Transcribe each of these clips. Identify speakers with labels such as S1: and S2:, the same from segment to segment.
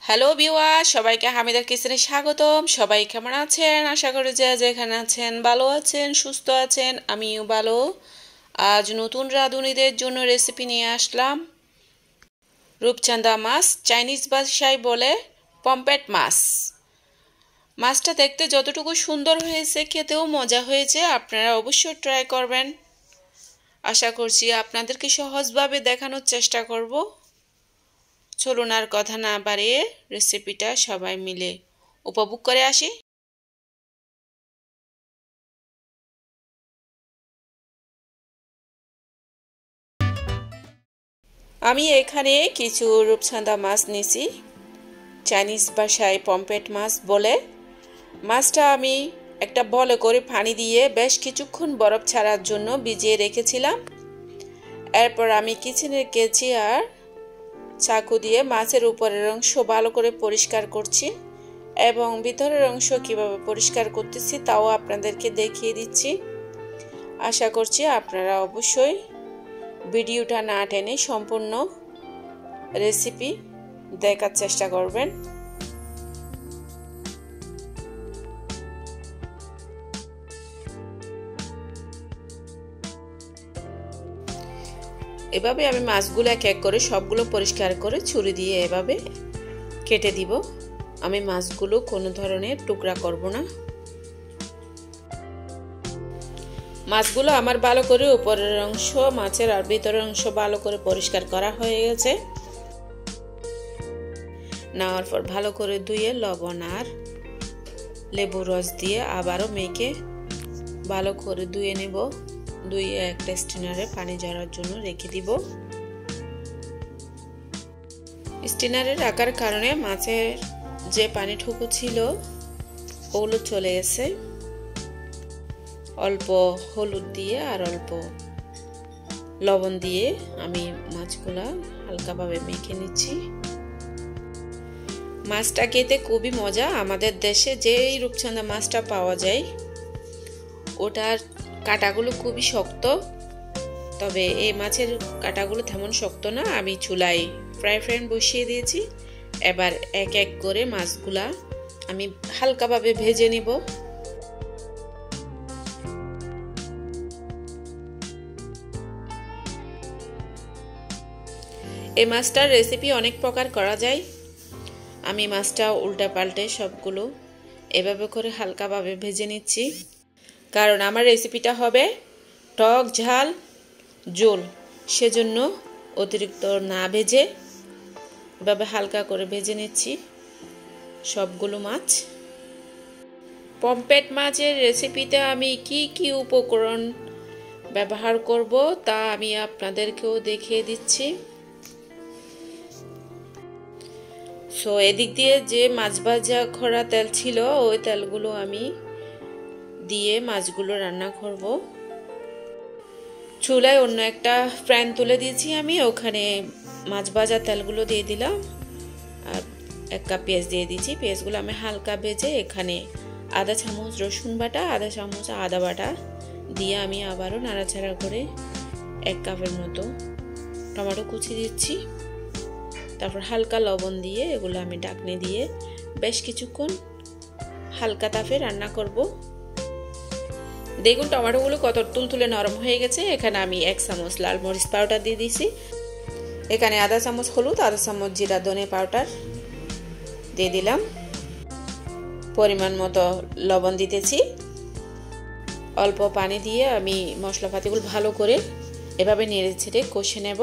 S1: Hello viewer, সবাইকে হামিদার কিচেনে স্বাগতম। সবাই কেমন আছেন? আশা করি যে যেখানে আছেন ভালো আছেন, সুস্থ আছেন। আমিও ভালো। আজ নতুন রাঁধুনিদের জন্য রেসিপি নিয়ে আসলাম। রূপচাঁদা মাছ, চাইনিজ ভাষায় বলে পমফ্রেট মাছ। মাছটা দেখতে যতটুকু সুন্দর হয়েছে, খেতেও মজা হয়েছে। আপনারা অবশ্যই ট্রাই করবেন। আশা করছি আপনাদেরকে সহজভাবে দেখানোর চেষ্টা করব। চলুন আর কথা না বাড়িয়ে রেসিপিটা সবাই মিলে উপভোগ করে আসি। আমি এখানে কিছু রূপচাঁদা মাছ নিয়েছি, চাইনিজ ভাষায় পমফ্রেট মাছ বলে। মাছটা আমি একটা বলে করে পানি দিয়ে বেশ কিছুক্ষণ বরফ ছাড়ার জন্য ভিজিয়ে রেখেছিলাম। এরপর আমি কিচেনে গেছি আর চাকু দিয়ে মাছের উপরের অংশ ভালো করে পরিষ্কার করছি এবং ভিতরের অংশ কিভাবে পরিষ্কার করতেছি তাও আপনাদেরকে দেখিয়ে দিচ্ছি। আশা করছি আপনারা অবশ্যই ভিডিওটা না টেনে সম্পূর্ণ রেসিপি দেখার চেষ্টা করবেন। এভাবে আমি মাছগুলো এক এক করে সবগুলো পরিষ্কার করে ছুরি দিয়ে এভাবে কেটে দিব। আমি মাছগুলো কোনো ধরনের টুকরা করব না। মাছগুলো আমার ভালো করে উপরের অংশ মাছের আর ভিতরের অংশ ভালো করে পরিষ্কার করা হয়ে গেছে। নেওয়ার পর ভালো করে ধুয়ে লবণ আর লেবু রস দিয়ে আবারও মেখে ভালো করে ধুয়ে নেব। ধুয়ে একটা স্ট্রেনারে পানি ঝরার জন্য রেখে দিব। স্ট্রেনারে রাখার কারণে মাছের যে পানিটুকু ছিল ওগুলো চলে গেছে। অল্প হলুদ দিয়ে আর অল্প লবণ দিয়ে আমি মাছগুলা হালকাভাবে মেখে নিচ্ছি। মাছটা খেতে খুবই মজা। আমাদের দেশে যেই রূপচাঁদা মাছটা পাওয়া যায় ওটার কাঁটাগুলো খুবই শক্ত, তবে এই মাছের কাঁটাগুলো তেমন শক্ত না। আমি চুলায় ফ্রাই প্যান বসিয়ে দিয়েছি। এবার এক এক করে মাছগুলা আমি হালকাভাবে ভেজে নিব। এই মাছটার রেসিপি অনেক প্রকার করা যায়। আমি মাছটা উল্টা পাল্টে সবগুলো এভাবে করে হালকাভাবে ভেজে নিচ্ছি, কারণ আমার রেসিপিটা হবে টক ঝাল ঝোল। সেজন্য অতিরিক্ত না ভেজে এভাবে হালকা করে ভেজে নিচ্ছি সবগুলো মাছ। পমফ্রেট মাছের রেসিপিতে আমি কি কি উপকরণ ব্যবহার করব তা আমি আপনাদেরকেও দেখিয়ে দিচ্ছি। সো এদিক দিয়ে যে মাছ ভাজা করা তেল ছিল ওই তেলগুলো আমি দিয়ে মাছগুলো রান্না করব। চুলায় অন্য একটা প্যান তুলে দিয়েছি আমি, ওখানে মাছ ভাজা তেলগুলো দিয়ে দিলাম আর এক কাপ পেঁয়াজ দিয়ে দিয়েছি। পেঁয়াজগুলো আমি হালকা ভেজে এখানে আধা চামচ রসুন বাটা, আধা চামচ আদা বাটা দিয়ে আমি আবারও নাড়াচাড়া করে এক কাপের মতো টমেটো কুচি দিচ্ছি। তারপর হালকা লবণ দিয়ে এগুলো আমি ঢাকনি দিয়ে বেশ কিছুক্ষণ হালকা তাপে রান্না করব। দেখুন টমেটোগুলো কত তুলতুলে নরম হয়ে গেছে। এখানে আমি এক চামচ লাল মরিচ পাউডার দিয়ে দিয়েছি। এখানে আধা চামচ হলুদ, আধা চামচ জিরা ধনে পাউডার দিয়ে দিলাম। পরিমাণ মতো লবণ দিতেছি। অল্প পানি দিয়ে আমি মশলাপাতিগুলো ভালো করে এভাবে নেড়ে ছেড়ে কষে নেব।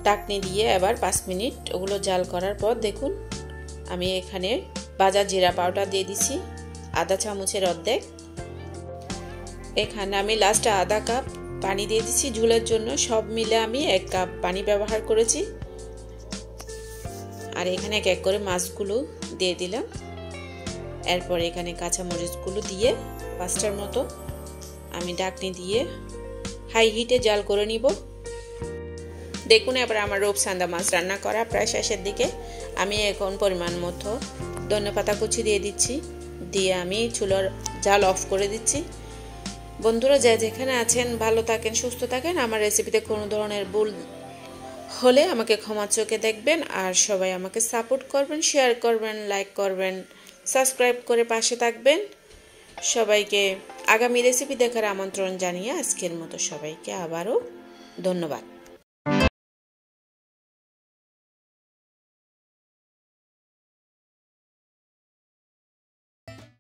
S1: ঢাকনি দিয়ে এবার 5 মিনিট ওগুলো জাল করার পর দেখুন আমি এখানে ভাজা জিরা পাউডার দিয়ে দিছি আধা চামচের অর্ধেক। এখানে আমি লাস্টে আধা কাপ পানি দিয়ে দিচ্ছি ঝোলের জন্য। সব মিলে আমি 1 কাপ পানি ব্যবহার করেছি। আর এখানে এক এক করে মাছগুলো দিয়ে দিলাম। এরপর এখানে কাঁচা মরিচগুলো দিয়ে 5টার মতো আমি ঢাকনি দিয়ে হাই হিটে জাল করে নিব। দেখুন এবার আমার রূপচাঁদা মাছ রান্না করা প্রায় শেষের দিকে। আমি এখন পরিমাণ মতো ধনেপাতা কুচি দিয়ে দিচ্ছি, দিয়ে আমি চুলার জাল অফ করে দিচ্ছি। বন্ধুরা যে যেখানে আছেন ভালো থাকেন, সুস্থ থাকেন। আমার রেসিপিতে কোনো ধরনের ভুল হলে আমাকে ক্ষমা চোখে দেখবেন। আর সবাই আমাকে সাপোর্ট করবেন, শেয়ার করবেন, লাইক করবেন, সাবস্ক্রাইব করে পাশে থাকবেন। সবাইকে আগামী রেসিপি দেখার আমন্ত্রণ জানিয়ে আজকের মতো সবাইকে আবারও ধন্যবাদ।